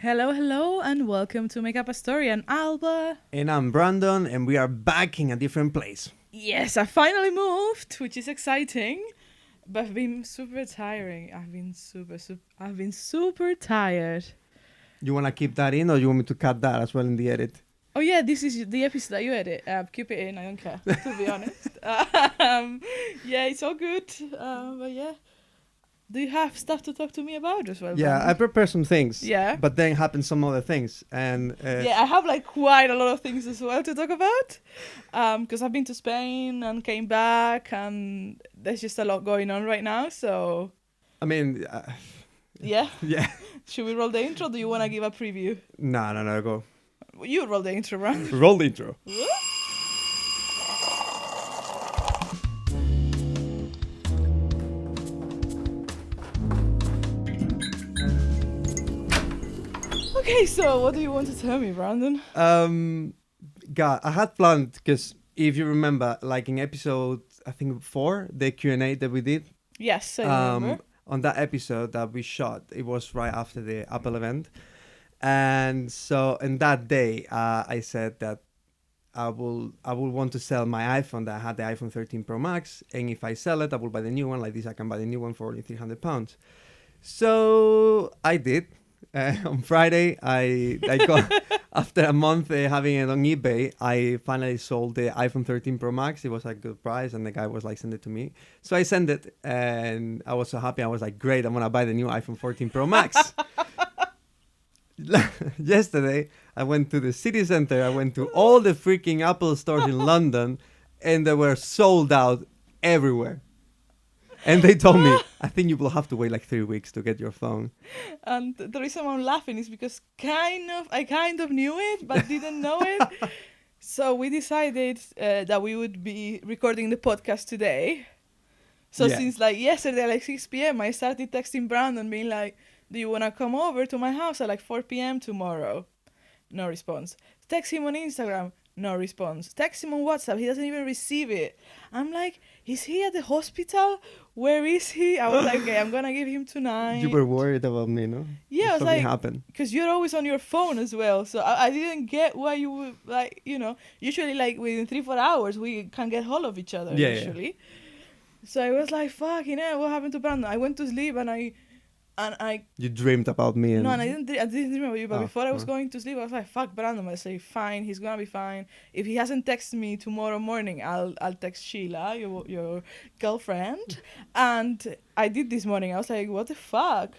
Hello, hello, and welcome to Make Up a Story. I'm Alba. And I'm Brandon, and we are back in a different place. Yes, I finally moved, which is exciting, but I've been super tiring. I've been super tired. You want to keep that in, or you want me to cut that as well in the edit? Oh yeah, this is the episode that you edit. Keep it in. I don't care, to be honest. Yeah, it's all good. But yeah, do you have stuff to talk to me about as well? Yeah, Brandon? I prepared some things. Yeah. But then happen some other things, and Yeah, I have like quite a lot of things as well to talk about, because I've been to Spain and came back, and there's just a lot going on right now. So I mean, yeah, yeah. should we roll the intro? Do you want to give a preview? No, go. You roll the intro, right? Roll the intro. Okay, so what do you want to tell me, Brandon? God, I had planned because if you remember, like in episode I think 4, the Q&A that we did. Yes, I remember. On that episode that we shot, it was right after the Apple event, and so in that day, I said that I will want to sell my iPhone that I had the iPhone 13 Pro Max, and if I sell it, I will buy the new one. Like this, I can buy the new one for only £300. So I did. On Friday, I got after a month having it on eBay, I finally sold the iPhone 13 Pro Max. It was a good price, and the guy was like, "Send it to me." So I sent it, and I was so happy. I was like, "Great! I'm gonna buy the new iPhone 14 Pro Max." Yesterday, I went to the city center. I went to all the freaking Apple stores in London, and they were sold out everywhere. And they told me, I think you will have to wait like 3 weeks to get your phone. And the reason I'm laughing is because I kind of knew it, but didn't know it. So we decided that we would be recording the podcast today. So Yeah. since like yesterday at like 6 p.m. I started texting Brandon being like, do you want to come over to my house at like 4 p.m. tomorrow? No response. Text him on Instagram. No response. Text him on WhatsApp. He doesn't even receive it. I'm like, is he at the hospital? Where is he? I was like, okay, I'm going to give him tonight. You were worried about me, no? Yeah, I was Something like, happened. because you're always on your phone as well. So I didn't get why you would, like, usually like within 3-4 hours we can get hold of each other, Yeah, usually. So I was like, fucking hell, what happened to Brandon? I went to sleep and I You dreamed about me. And no, and I didn't remember you, but before I was oh. going to sleep, I was like, fuck Brandon. I say, fine, he's gonna be fine. If he hasn't texted me tomorrow morning, I'll text Sheila, your girlfriend. And I did this morning. I was like, what the fuck?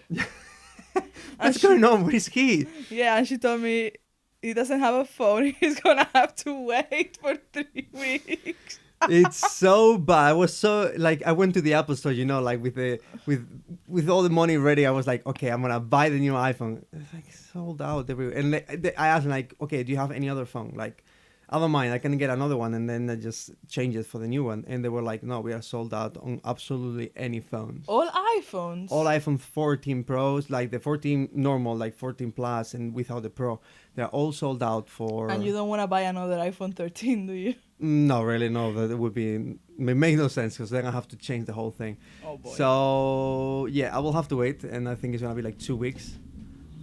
What's going on? Where is he? Yeah, and she told me he doesn't have a phone. He's gonna have to wait for 3 weeks. It's so bad. I was so like, I went to the Apple store, like with all the money ready. I was like, okay, I'm gonna buy the new iPhone. It's like sold out everywhere. And I asked them like, okay, do you have any other phone? Like, I don't mind. I can get another one, and then I just change it for the new one. And they were like, no, we are sold out on absolutely any phones. All iPhones. All iPhone 14 Pros, like the 14 normal, like 14 Plus, and without the Pro, they're all sold out for. And you don't want to buy another iPhone 13, do you? No, really, no. That would be make no sense because then I have to change the whole thing. Oh boy. So yeah, I will have to wait, and I think it's gonna be like 2 weeks.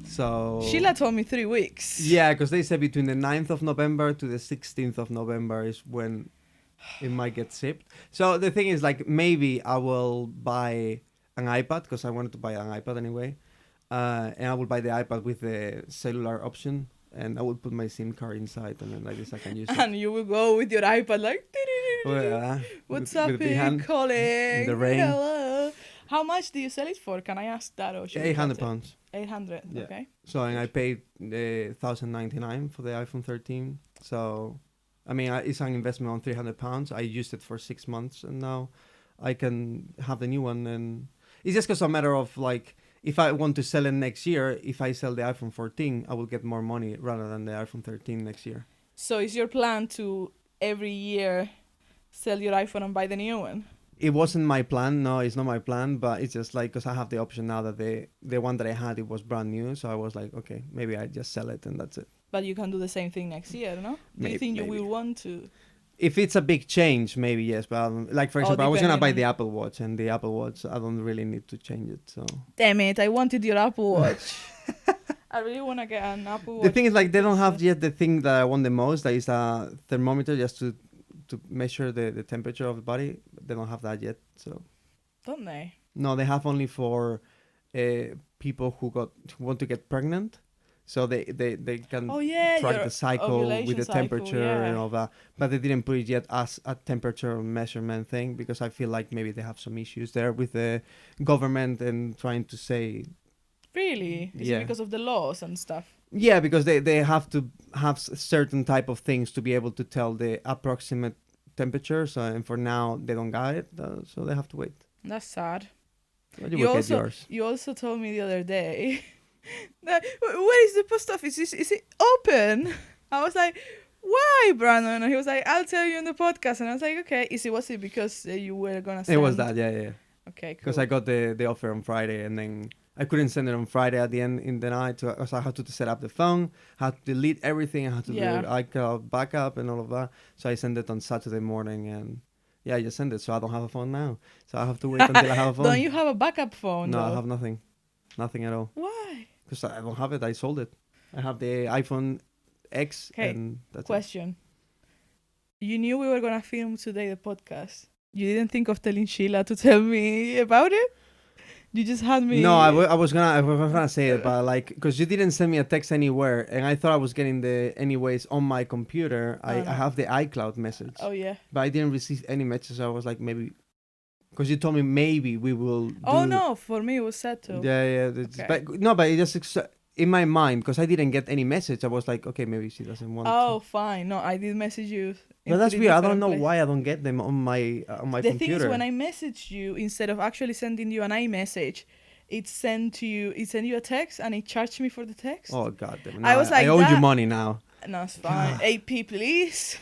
So Sheila told me 3 weeks. yeah, because they said between the 9th of November to the 16th of November is when it might get shipped. So the thing is, like, maybe I will buy an iPad because I wanted to buy an iPad anyway, and I will buy the iPad with the cellular option. And I will put my SIM card inside, and then like this I can use it. And you will go with your iPad like, what's with up, the big hand calling? in the rain. Hello. How much do you sell it for? Can I ask that? Or should we cut it? £800. 800, Yeah. okay. So and I paid $1,099 for the iPhone 13. So I mean, it's an investment on £300. I used it for 6 months, and now I can have the new one. And it's just because a matter of like, if I want to sell it next year, if I sell the iPhone 14, I will get more money rather than the iPhone 13 next year. So is your plan to every year sell your iPhone and buy the new one? It wasn't my plan. No, it's not my plan. But it's just like, because I have the option now that the one that I had, it was brand new. So I was like, okay, maybe I just sell it and that's it. But you can do the same thing next year, no? Do you think you will want to? If it's a big change, maybe yes. But like, for example, I was going to buy the depending Apple Watch, and the Apple Watch, I don't really need to change it. So Damn it, I wanted your Apple Watch. I really want to get an Apple Watch. The thing is, like, they don't have It's, yet the thing that I want the most. That is a thermometer just to measure the temperature of the body. They don't have that yet. So don't they? no, they have only for people who want to get pregnant. So they can Oh yeah, track your the cycle with ovulation the cycle, temperature yeah. and all that. But they didn't put it yet as a temperature measurement thing because I feel like maybe they have some issues there with the government and trying to say. Really? Is Yeah. it because of the laws and stuff? Yeah, because they have to have certain type of things to be able to tell the approximate temperature. So and for now they don't got it, so they have to wait. That's sad. But you will get yours. You also told me the other day that where is the post office? Is it open? I was like, why, Brandon? And he was like, I'll tell you in the podcast. And I was like, okay. Was it because you were gonna send? It was that, yeah. Okay, cool. Because I got the offer on Friday and then I couldn't send it on Friday at the end in the night. So I had to set up the phone, had to delete everything, I had to do iCloud backup and all of that. So I sent it on Saturday morning and yeah, I just sent it. So I don't have a phone now. So I have to wait until I have a phone. Don't you have a backup phone? No, though? I have nothing. Nothing at all. Why? Because I don't have it. I sold it. I have the iPhone X and that's Question. You knew we were going to film today the podcast. You didn't think of telling Sheila to tell me about it? You just had me... No, I was gonna say it, but like, because you didn't send me a text anywhere, and I thought I was getting the anyways on my computer. I have the iCloud message. Oh, yeah. But I didn't receive any message. So I was like, maybe... Because you told me maybe we will no, for me it was set to. Yeah. Okay. But it just... In my mind, because I didn't get any message, I was like, okay, maybe she doesn't want to. Fine. No, I did message you. But that's weird. I don't know why I don't get them on my computer. The thing is, when I message you, instead of actually sending you an iMessage, it sent you a text and it charged me for the text. Oh, God damn. I was like, I owe you money now. No, it's fine. AP, please.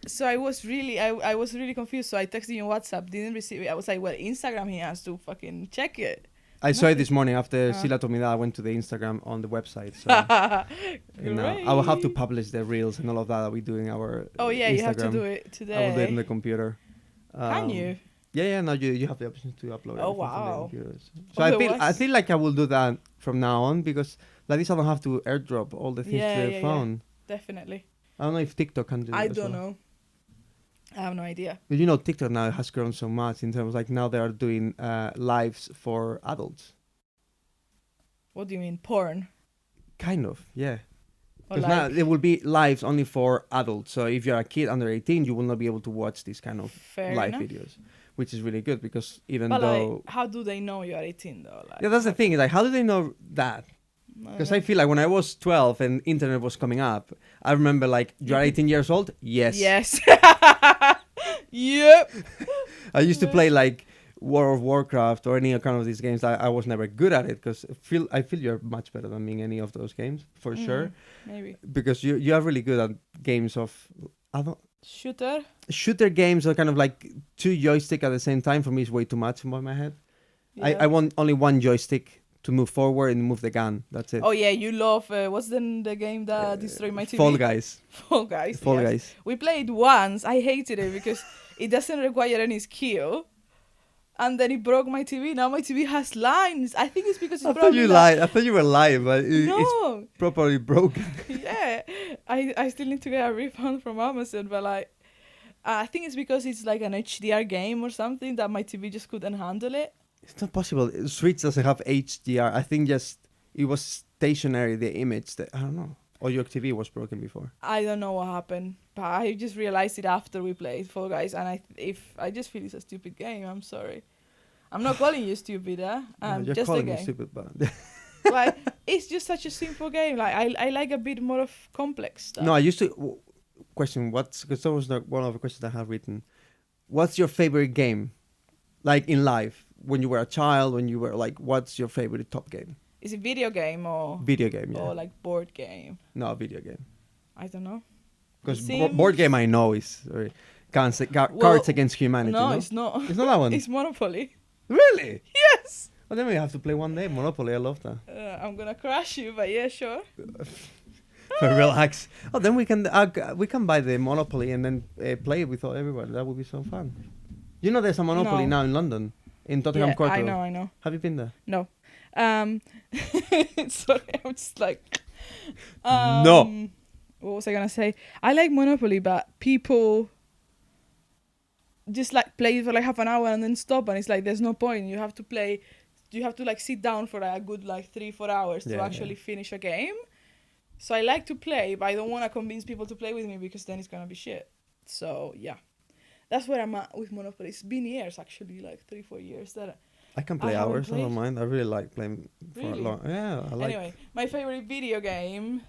So I was really confused. So I texted you on WhatsApp, didn't receive it. I was like, well, Instagram, he has to fucking check it. I saw it this morning after Sheila told me that. I went to the Instagram on the website. So I will have to publish the reels and all of that we do in our yeah, Instagram. You have to do it today. I will do it in the computer. Can you? Yeah. No, you have the option to upload. Oh wow! So I feel like I will do that from now on because like this I don't have to airdrop all the things to the phone. Yeah, definitely. I don't know if TikTok can do that. I don't know. I have no idea. But you know, TikTok now has grown so much in terms like now they are doing lives for adults. What do you mean, porn? Kind of, yeah. Because Like, now there will be lives only for adults. So if you're a kid under 18, you will not be able to watch these kind of live videos, which is really good because even though... Like, how do they know you're 18 though? Like, yeah, that's the thing. Like, how do they know that? Because I feel like when I was 12 and internet was coming up, I remember like, you're 18 years old? Yes. Yes. Yep. I used to play like World of Warcraft or any kind of these games. I was never good at it because I feel you're much better than me in any of those games for sure. Maybe. Because you are really good at games of shooter games are kind of like two joystick at the same time. For me, is way too much in my head. Yeah. I want only one joystick to move forward and move the gun. That's it. Oh yeah, you love what's the game that destroyed my TV? Fall Guys. Fall Guys. Fall Guys. We played once. I hated it because it doesn't require any skill. And then it broke my TV. Now my TV has lines. I think it's because it's I thought you lied. I thought you were lying, but no. It's properly broken. Yeah. I still need to get a refund from Amazon, but like I think it's because it's like an HDR game or something that my TV just couldn't handle it. It's not possible. Switch doesn't have HDR. I think just it was stationary, the image. I don't know. Or your TV was broken before. I don't know what happened, but I just realized it after we played Fall Guys, and I just feel it's a stupid game. I'm sorry. I'm not calling you stupid, you're just calling a game. me stupid, but like it's just such a simple game. Like I like a bit more of complex stuff. No, I used to question because that was one of the questions I have written. What's your favorite game, like in life? When you were a child, when you were like, what's your favorite top game? Is it video game or video game? Yeah. Or like board game? No, video game. I don't know. Because board game I know is Cards Against Humanity. No, it's not. It's not that one. It's Monopoly. Really? Yes. Well, then we have to play one day Monopoly. I love that. I'm gonna crash you, but yeah, sure. Relax. Oh, then we can buy the Monopoly and then play it with everybody. That would be so fun. You know, there's a Monopoly now in London. In Tottenham Court Road. I know. Have you been there? No. Um, sorry, I'm just like. No. What was I gonna say? I like Monopoly, but people just like play for like half an hour and then stop, and it's like there's no point. You have to play. You have to like sit down for like a good like 3-4 hours to Yeah, actually finish a game. So I like to play, but I don't want to convince people to play with me because then it's gonna be shit. So yeah, that's where I'm at with Monopoly. It's been years actually, like 3-4 years that I can I play haven't hours. I don't played. mind. I really like playing for a Really? long. Yeah, I like. Anyway, my favorite video game,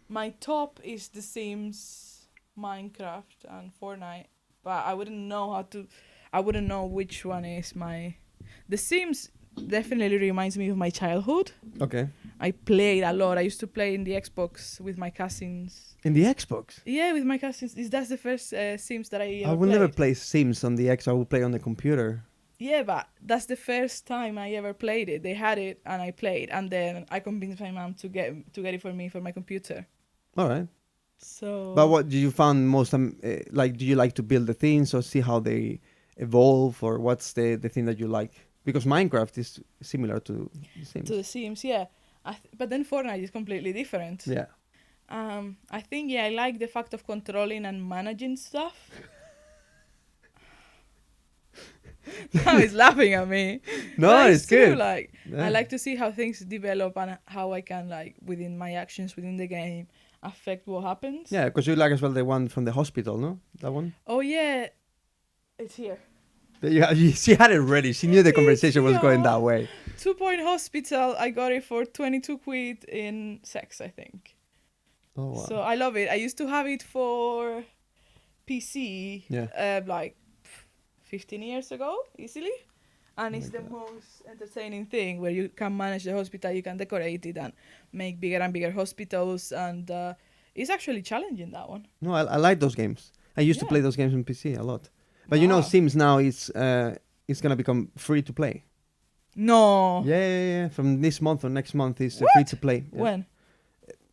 my top is The Sims, Minecraft, and Fortnite. But I wouldn't know how to. I wouldn't know which one is my. The Sims definitely reminds me of my childhood. Okay. I played a lot. I used to play in the Xbox with my cousins. In the Xbox. Yeah, with my cousins. That's the first Sims that I I ever will played. never play Sims on the X. I will play on the computer. Yeah, but that's the first time I ever played it. They had it and I played, and then I convinced my mom to get it for me for my computer. All right. So. But what do you found most like? Do you like to build the things or see how they evolve, or what's the thing that you like? Because Minecraft is similar to Sims. To The Sims, yeah. But then Fortnite is completely different. Yeah. I think I like the fact of controlling and managing stuff. Now he's laughing at me. No, But it's true, good. like Yeah. I like to see how things develop and how I can like within my actions within the game affect what happens. Yeah, because you like as well the one from the hospital, no? That one. Oh yeah, it's here. Yeah, she had it ready. She knew the conversation was going Yeah. that way. 2 Point Hospital. I got it for 22 quid in sex, I think. Oh wow. So I love it. I used to have it for PC. Yeah. Like 15 years ago, easily. And Oh it's my the God. most entertaining thing where you can manage the hospital, you can decorate it and make bigger and bigger hospitals. And it's actually challenging, that one. No, I like those games. I used to Yeah. play those games on PC a lot. But you know, Wow. Sims now is it's gonna become free to play. No. Yeah. From this month or next month is free What? to play. Yeah. When?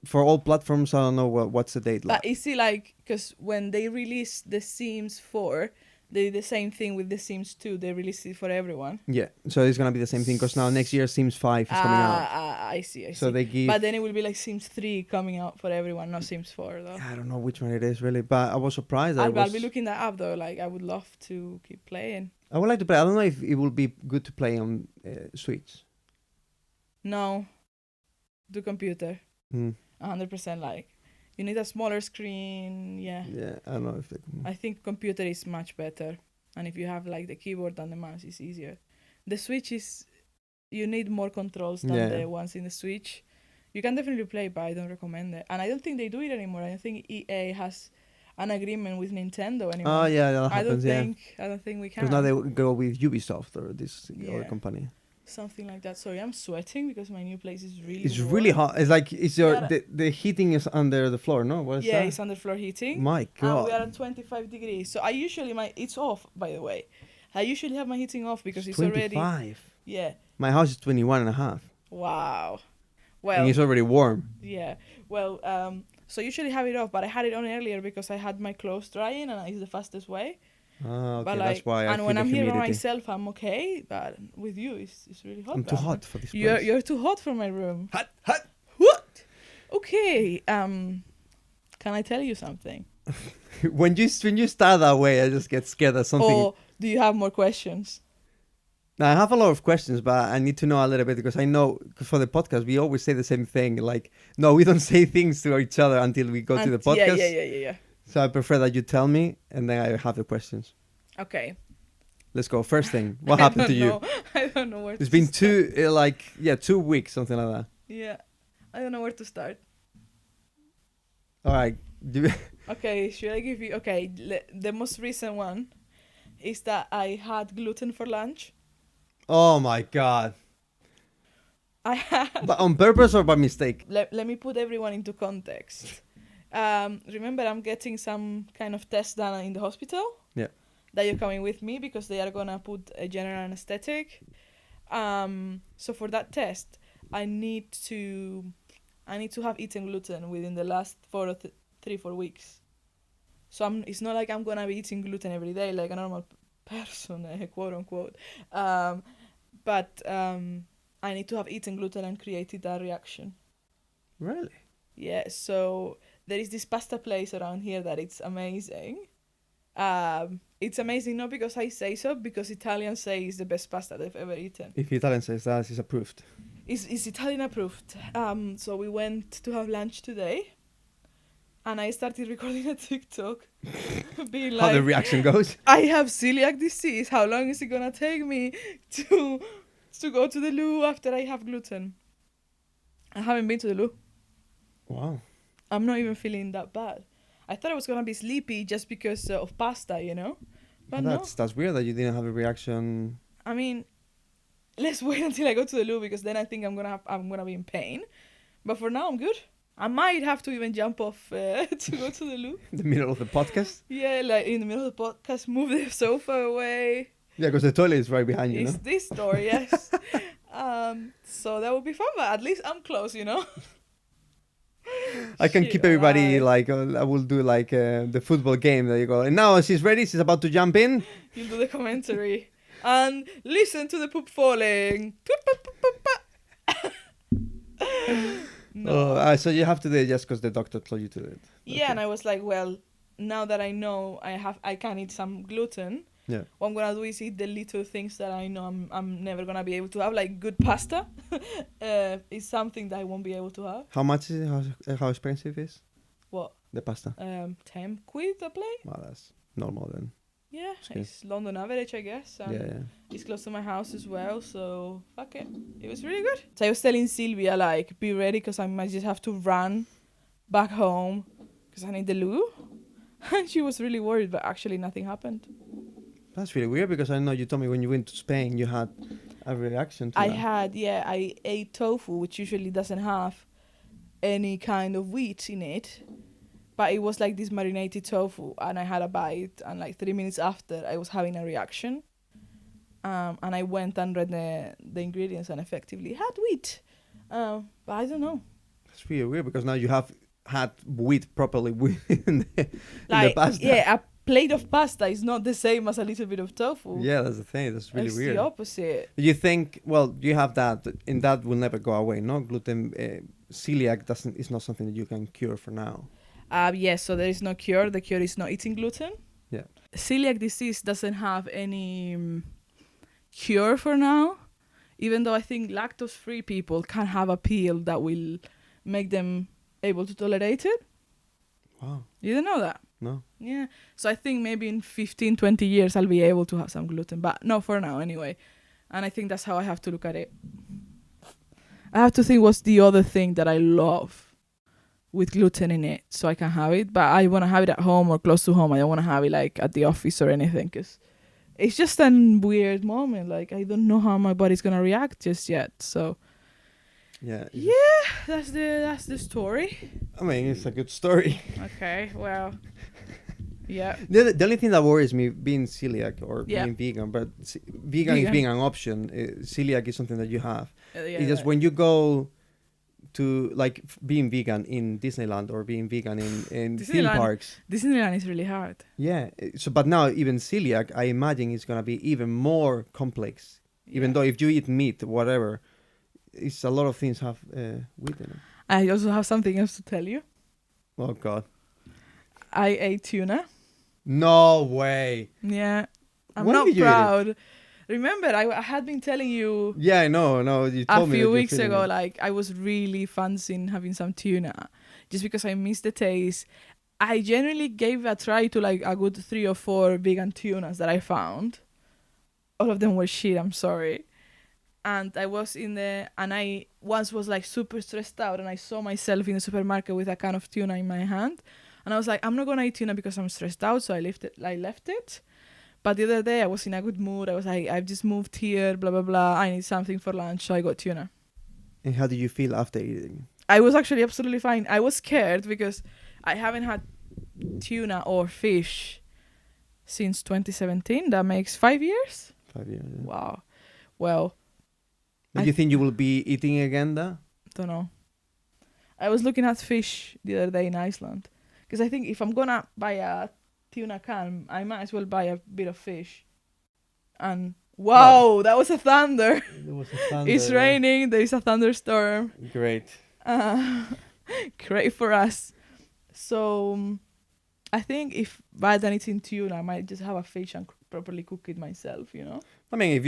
For all platforms, I don't know what's the date like. But is it like, because when they released The Sims 4, they did the same thing with The Sims 2. They released it for everyone. Yeah, so it's gonna be the same thing because now next year Sims 5 is coming out. I see. So they give. But then it will be like Sims 3 coming out for everyone, not Sims 4 though. I don't know which one it is really, but I was surprised. I'll be looking that up though. Like I would love to keep playing. I would like to play. I don't know if it will be good to play on Switch. No, do computer. Hmm. 100%. Like you need a smaller screen. Yeah. Yeah, I don't know if. I think computer is much better, and if you have like the keyboard and the mouse, it's easier. The Switch is, you need more controls than Yeah. the ones in the Switch. You can definitely play, but I don't recommend it. And I don't think they do it anymore. I don't think EA has an agreement with Nintendo anymore. Oh yeah, that I don't happens. Yeah, think we can. because now they go with Ubisoft or this other Yeah. company. Something like that. Sorry, I'm sweating because my new place is really. It's warm. really hot. It's like it's your Yeah. the heating is under the floor. No, what is Yeah, that? it's underfloor heating. My And we are God, at 25 degrees. So I usually it's off, by the way. I usually have my heating off because it's already. 25. Yeah. My house is 21 and a half, Wow. and Well. it's already warm. Yeah. Well. So I usually have it off, but I had it on earlier because I had my clothes drying, and it's the fastest way. Ah, okay, But that's why I and feel when the I'm here by humidity. myself, I'm okay. But with you, it's really hot. I'm too down hot there. for this place. You're too hot for my room. hot, hot. What? Okay. Can I tell you something? when you start that way, I just get scared that something. Or do you have more questions? Now, I have a lot of questions, but I need to know a little bit because I know for the podcast we always say the same thing. Like, no, we don't say things to each other until we go to the podcast. Yeah. So I prefer that you tell me, and then I have the questions. Okay. Let's go. First thing, what happened to you? I don't know where. It's to been start. 2 weeks, something like that. Yeah, I don't know where to start. All right. Okay, should I give you? Okay, the most recent one is that I had gluten for lunch. Oh my God! I had. But on purpose or by mistake? Let me put everyone into context. Remember, I'm getting some kind of test done in the hospital. Yeah. That you're coming with me because they are gonna put a general anesthetic. So for that test, I need to have eaten gluten within the last 3-4 weeks. So it's not like I'm gonna be eating gluten every day like a normal person, quote unquote. But I need to have eaten gluten and created that reaction. Really? Yeah, so there is this pasta place around here that it's amazing. It's amazing not because I say so, because Italians say it's the best pasta they've ever eaten. If Italian says that, it's approved. It's Italian approved. So we went to have lunch today, and I started recording a TikTok, being How the like, reaction goes. I have celiac disease. How long is it gonna take me to go to the loo after I have gluten? I haven't been to the loo. Wow. I'm not even feeling that bad. I thought I was gonna be sleepy just because of pasta, you know. But no. That's weird that you didn't have a reaction. I mean, let's wait until I go to the loo, because then I think I'm gonna be in pain. But for now, I'm good. I might have to even jump off to go to the loo. In the middle of the podcast. Yeah, like in the middle of the podcast, move the sofa away. Yeah, because the toilet is right behind you. It's No? this door, yes. So that would be fun, but at least I'm close, you know. I can Shit, keep everybody alright. like I will do like the football game that you go. And now she's ready. She's about to jump in. You'll do the commentary and listen to the poop falling. No. Oh, so you have to do it just because the doctor told you to do it. Yeah, and I was like, well, now that I know I can eat some gluten, Yeah. what I'm gonna do is eat the little things that I know I'm never gonna be able to have, like good pasta. Is something that I won't be able to have. How much is it? How expensive is What? the pasta? 10 quid a plate. Well, that's normal then. Yeah, Okay. it's London average, I guess. And Yeah. it's close to my house as well, so fuck it. It was really good. So I was telling Sylvia, like, be ready, because I might just have to run back home because I need the loo. And she was really worried, but actually nothing happened. That's really weird because I know you told me when you went to Spain you had a reaction to that. I ate tofu, which usually doesn't have any kind of wheat in it. But it was like this marinated tofu, and I had a bite, and like 3 minutes after, I was having a reaction. And I went and read the ingredients, and effectively had wheat. But I don't know. It's really weird because now you have had wheat properly in the Like, pasta. yeah, a plate of pasta is not the same as a little bit of tofu. Yeah, that's the thing. That's really it's weird. the opposite. You think, well, you have that, and that will never go away, no? Gluten, celiac is not something that you can cure for now. Yes, so there is no cure. The cure is not eating gluten. Yeah. Celiac disease doesn't have any cure for now, even though I think lactose-free people can have a pill that will make them able to tolerate it. Wow. You didn't know that? No. Yeah. So I think maybe in 15, 20 years I'll be able to have some gluten, but not for now anyway. And I think that's how I have to look at it. I have to think what's the other thing that I love with gluten in it so I can have it, but I want to have it at home or close to home. I don't want to have it like at the office or anything, because it's just a weird moment. Like, I don't know how my body's going to react just yet. So Yeah. that's the story. I mean, it's a good story. Okay, well, yeah. The only thing that worries me being celiac or Yeah. being vegan, but vegan is being an option. Celiac is something that you have. It's just when you go to like being vegan in Disneyland or being vegan in theme Disneyland. parks. Disneyland is really hard. Yeah. So, but now even celiac, I imagine it's gonna be even more complex. Even though if you eat meat, whatever, it's a lot of things have wheat in it. I also have something else to tell you. Oh God. I ate tuna. No way. Yeah. I'm When not did you eat it? proud. Remember, I had been telling you Yeah, I know. No, you told a me that few you're weeks feeling ago, it. like, I was really fancying having some tuna just because I missed the taste. I genuinely gave a try to like a good 3 or 4 vegan tunas that I found. All of them were shit, I'm sorry. And I was and I once was like super stressed out, and I saw myself in the supermarket with a can of tuna in my hand. And I was like, I'm not going to eat tuna because I'm stressed out, so I left it. But the other day, I was in a good mood. I was like, I've just moved here, blah, blah, blah. I need something for lunch, so I got tuna. And how did you feel after eating? I was actually absolutely fine. I was scared because I haven't had tuna or fish since 2017. That makes 5 years. 5 years. Yeah. Wow. Well, Do you think you will be eating again there? don't know. I was looking at fish the other day in Iceland. Because I think if I'm going to buy a tuna can, I might as well buy a bit of fish. And Wow, that was a thunder. There was a thunder. It's raining. There is a thunderstorm. Great. Uh, great for us. So I think if rather than eating tuna, I might just have a fish and properly cook it myself. I mean, if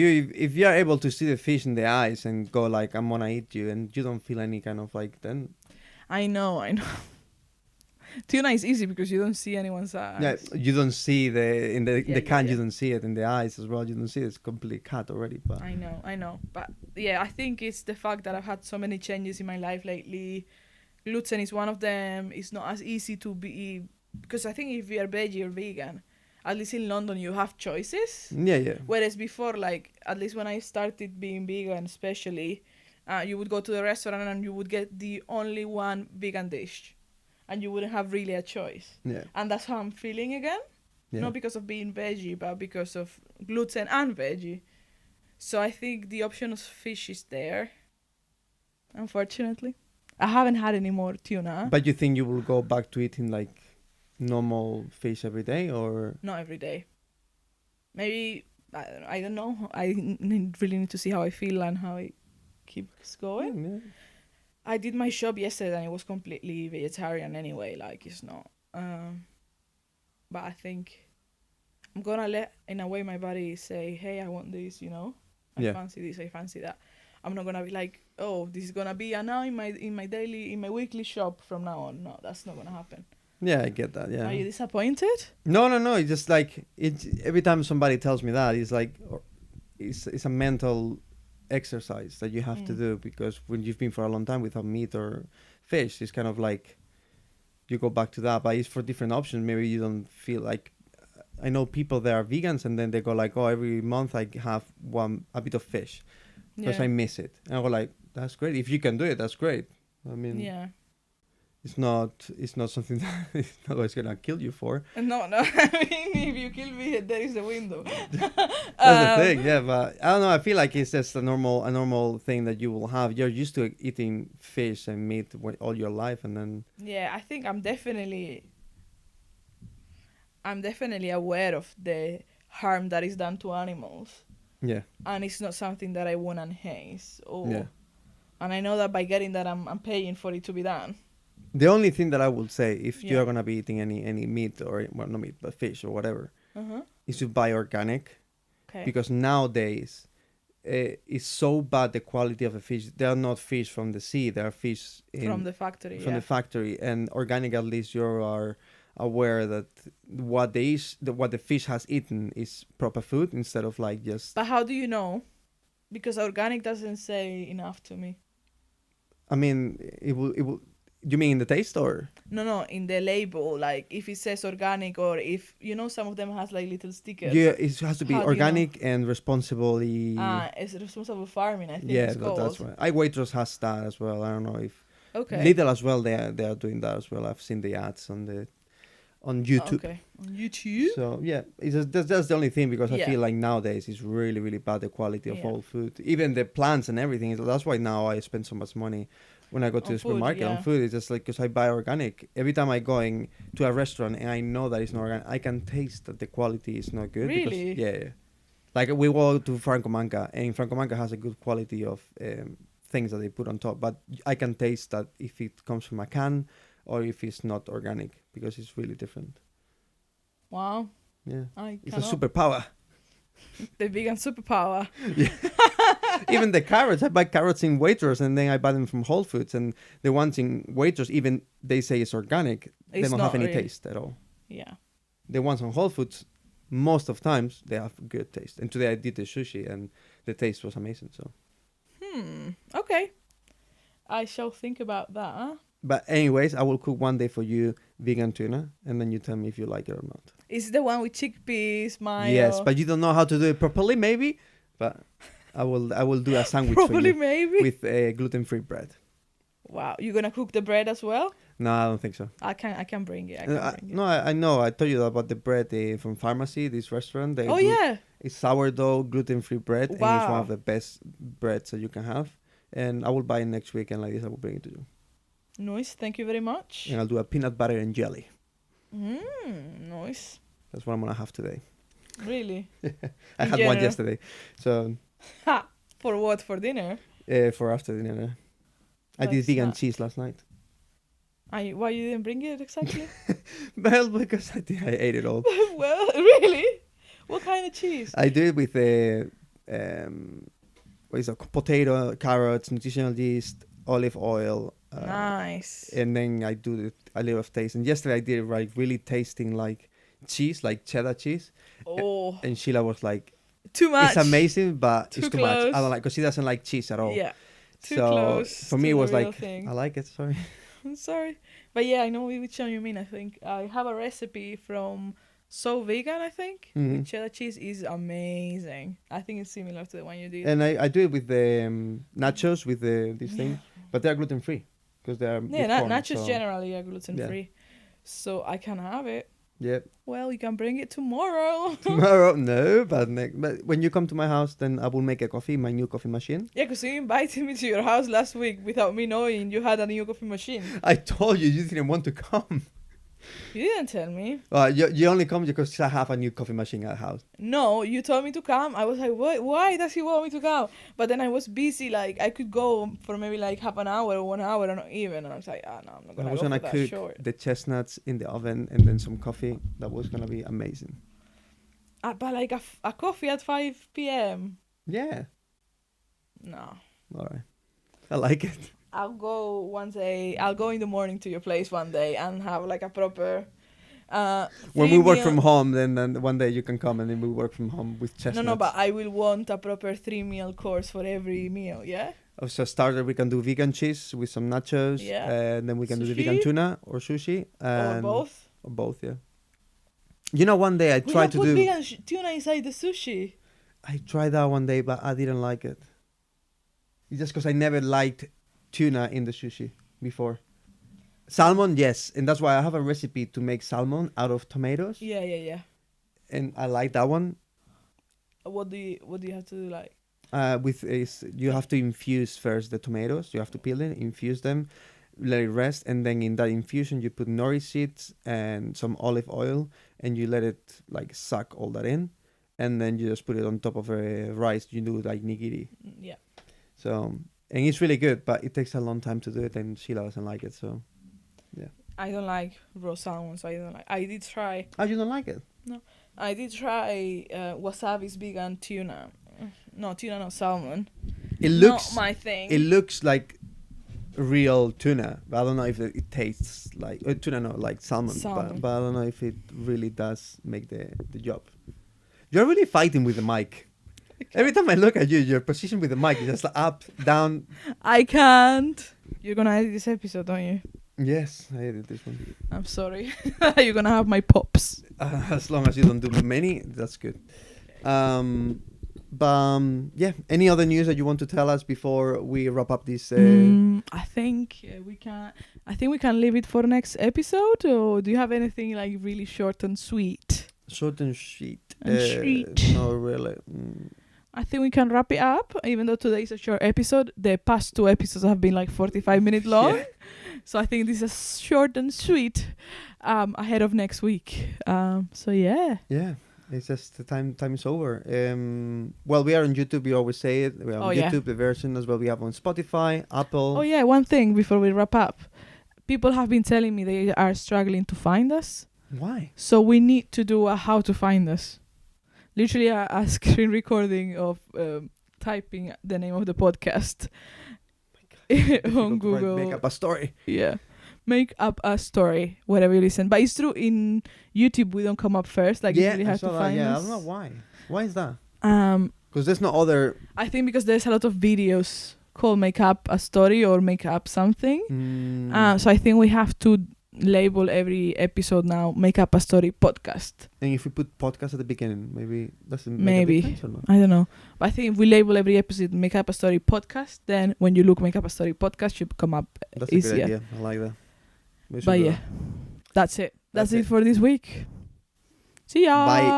you are able to see the fish in the eyes and go like, "I'm gonna eat you," and you don't feel any kind of like, then I know. Tuna is easy because you don't see anyone's eyes. yeah, you don't see in the Yeah, can. yeah. You don't see it in the eyes as well. You don't see it's completely cut already. But I know. But yeah, I think it's the fact that I've had so many changes in my life lately. Gluten is one of them. It's not as easy to be, because I think if you're veggie or vegan, at least in London you have choices. yeah. Whereas before, like at least when I started being vegan, especially, you would go to the restaurant and you would get the only one vegan dish, and you wouldn't have really a choice. Yeah. And that's how I'm feeling again. Yeah. Not because of being veggie, but because of gluten and veggie. So I think the option of fish is there. Unfortunately, I haven't had any more tuna. But you think you will go back to eating like normal fish every day, or Not every day. Maybe I don't know. I really need to see how I feel and how it keeps going. Yeah. I did my shop yesterday and it was completely vegetarian anyway. Like it's not. But I think I'm gonna let, in a way, my body say, "Hey, I want this." I Yeah. fancy this. I fancy that. I'm not gonna be like, "Oh, this is gonna be now in my weekly shop from now on." No, that's not gonna happen. Yeah, I get that. Yeah. Are you disappointed? No. It's just like every time somebody tells me that, it's like it's a mental exercise that you have to do, because when you've been for a long time without meat or fish, it's kind of like you go back to that. But it's for different options. Maybe you don't feel like. I know people that are vegans and then they go like, "Oh, every month I have a bit of fish because Yeah. I miss it." And I go like, "That's great. If you can do it, that's great." I mean, Yeah. it's not something that it's not always gonna kill you for. No. I mean, if you kill me, there is a window. That's the thing, yeah. But I don't know. I feel like it's just a normal thing that you will have. You're used to eating fish and meat all your life, and then Yeah, I think I'm definitely aware of the harm that is done to animals, yeah, and it's not something that I want to enhance. yeah. And I know that by getting that, I'm paying for it to be done. The only thing that I would say, if Yeah. you're gonna be eating any meat, or well, not meat but fish or whatever, Uh-huh. is to buy organic, Okay. because nowadays it's so bad the quality of the fish. They are not fish from the sea; they are fish From the factory. from Yeah. the factory. And organic, at least you are aware that what the fish has eaten is proper food, instead of like just. But how do you know? Because organic doesn't say enough to me. I mean, it will. You mean in the taste, or? No, in the label, like if it says organic, or if some of them has like little stickers. Yeah, it has to be How do you know? organic and responsibly. It's responsible farming, I think Yeah, it's called. that's right. Waitrose has that as well. I don't know if Okay. Lidl as well. They are doing that as well. I've seen the ads on YouTube. Okay. On YouTube. So yeah, that's the only thing, because I Yeah. feel like nowadays it's really really bad, the quality of Yeah. all food, even the plants and everything. That's why now I spend so much money when I go to On the food, supermarket on yeah. food. It's just like, because I buy organic every time I going to a restaurant and I know that it's not organic. I can taste that the quality is not good. Really? Because, yeah. Like we go to Franco Manca, and Franco Manca has a good quality of things that they put on top, but I can taste that if it comes from a can or if it's not organic, because it's really different. Wow. Yeah. It's It's a superpower. The vegan superpower. Even the carrots, I buy carrots in Waitrose, and then I buy them from Whole Foods, and the ones in Waitrose, even they say it's organic, they It's don't not have any really. taste at all. Yeah. The ones on Whole Foods, most of times they have good taste. And today I did the sushi, and the taste was amazing. So, Okay. I shall think about that. but anyways, I will cook one day for you vegan tuna, and then you tell me if you like it or not. Is it the one with chickpeas, mayo? Yes, but you don't know how to do it properly, maybe. But I will do a sandwich Probably for you maybe. with gluten-free bread. Wow. You're gonna cook the bread as well? No, I don't think so. I can bring it. No, I know. I told you about the bread from pharmacy, this restaurant. They Oh do- yeah. It's sourdough, gluten-free bread, and it's one Wow. of the best breads that you can have. And I will buy it next week, and like this, I will bring it to you. Nice. Thank you very much. And I'll do a peanut butter and jelly. Nice. That's what I'm gonna have today. Really? I In had one general. yesterday, so Ha! For what? For dinner? for after dinner. I did That's vegan not. cheese last night. Why you didn't bring it exactly? Well, because I ate it all. Well, really? What kind of cheese? I do it with what is it? Potato, carrots, nutritional yeast, olive oil, Nice. and then I do a little of taste. And yesterday I did it like really tasting like cheese, like cheddar cheese. Oh, And Sheila was like, too much. "It's amazing, but Too it's too much." I close. don't like because she doesn't like cheese at all. Yeah, too So close for me, to it the was real like, thing. I like it. Sorry. I'm sorry, but yeah, I know which one you mean. I think I have a recipe from So Vegan. I think Mhm. with cheddar cheese is amazing. I think it's similar to the one you did. And I do it with the nachos with this thing, but they're gluten free because they're Yeah, with corn. nachos So generally are gluten free, so I can have it. yeah, Well, you can bring it tomorrow. tomorrow no, but but when you come to my house, then I will make a coffee, my new coffee machine. Yeah, because you invited me to your house last week without me knowing you had a new coffee machine. I told you didn't want to come. You didn't tell me. You only come because I have a new coffee machine at house. No, you told me to come. I was like, what? Why does he want me to come? But then I was busy. Like, I could go for maybe like half an hour or 1 hour or not even. And I was like, no, I'm not I going to was go gonna for that cook short. the chestnuts in the oven and then some coffee. That was gonna be amazing. But like a coffee at 5 p.m. Yeah. No. All right. I like it. I'll go one day. I'll go in the morning to your place one day and have like a proper. When we three work meal- from home, then one day you can come and then we work from home with chestnuts. No, but I will want a proper 3 meal course for every meal. Yeah. So starter, we can do vegan cheese with some nachos. Yeah. And then we can do the vegan Sushi? tuna or sushi. Or And both. Or both, yeah. You know, one day I We tried can to put do. vegan tuna inside the sushi. I tried that one day, but I didn't like it. It's just because I never liked tuna in the sushi before. Salmon, yes, and that's why I have a recipe to make salmon out of tomatoes, Yeah. and I like that one. What do you have to do? Like, With is you have to infuse first the tomatoes. You have to peel them, infuse them, let it rest, and then in that infusion you put nori seeds and some olive oil, and you let it like suck all that in, and then you just put it on top of a rice. You do like nigiri. yeah. So and it's really good, but it takes a long time to do it, and Sheila doesn't like it. So I don't like raw salmon, so I don't like. I did try. you don't like it? I did try Wasabi's vegan tuna. No, tuna, no salmon. It looks not my thing. it looks like real tuna, but I don't know if it tastes like tuna, no, like salmon. Salmon. But I don't know if it really does make the job. You're really fighting with the mic. Every time I look at you, your position with the mic is just up, down. I can't. You're gonna edit this episode, don't you? Yes, I edit this one. I'm sorry. You're gonna have my pops. As long as you don't do many, that's good. Yeah. Any other news that you want to tell us before we wrap up this? I think we can. I think we can leave it for next episode. Or do you have anything like really short and sweet? Short and sweet. And sweet. No, really. I think we can wrap it up. Even though today is a short episode, the past 2 episodes have been like 45 minutes long. Yeah. So I think this is short and sweet. Ahead of next week. So yeah. Yeah. It's just the time is over. Well, we are on YouTube. We always say it. We are on YouTube, the version as well. We have on Spotify, Apple. Oh yeah, one thing before we wrap up. People have been telling me they are struggling to find us. Why? So we need to do a how to find us. Literally a screen recording of typing the name of the podcast on Google. Make up a story. Yeah. Make up a story, whatever you listen. But it's true, in YouTube we don't come up first. Like, it's really hard to find I us. don't know why. Why is that? Um, Because there's no other. I think because there's a lot of videos called Make Up a Story or Make Up Something. So I think we have to label every episode now Make Up a Story podcast. And if we put podcast at the beginning, maybe doesn't make a difference or not? I don't know. But I think if we label every episode Make Up a Story podcast, then when you look Make Up a Story podcast, should come up That's easier. a good idea. I like that. We should But do yeah, that. that's it. That's That's it it. for this week. See ya. Bye.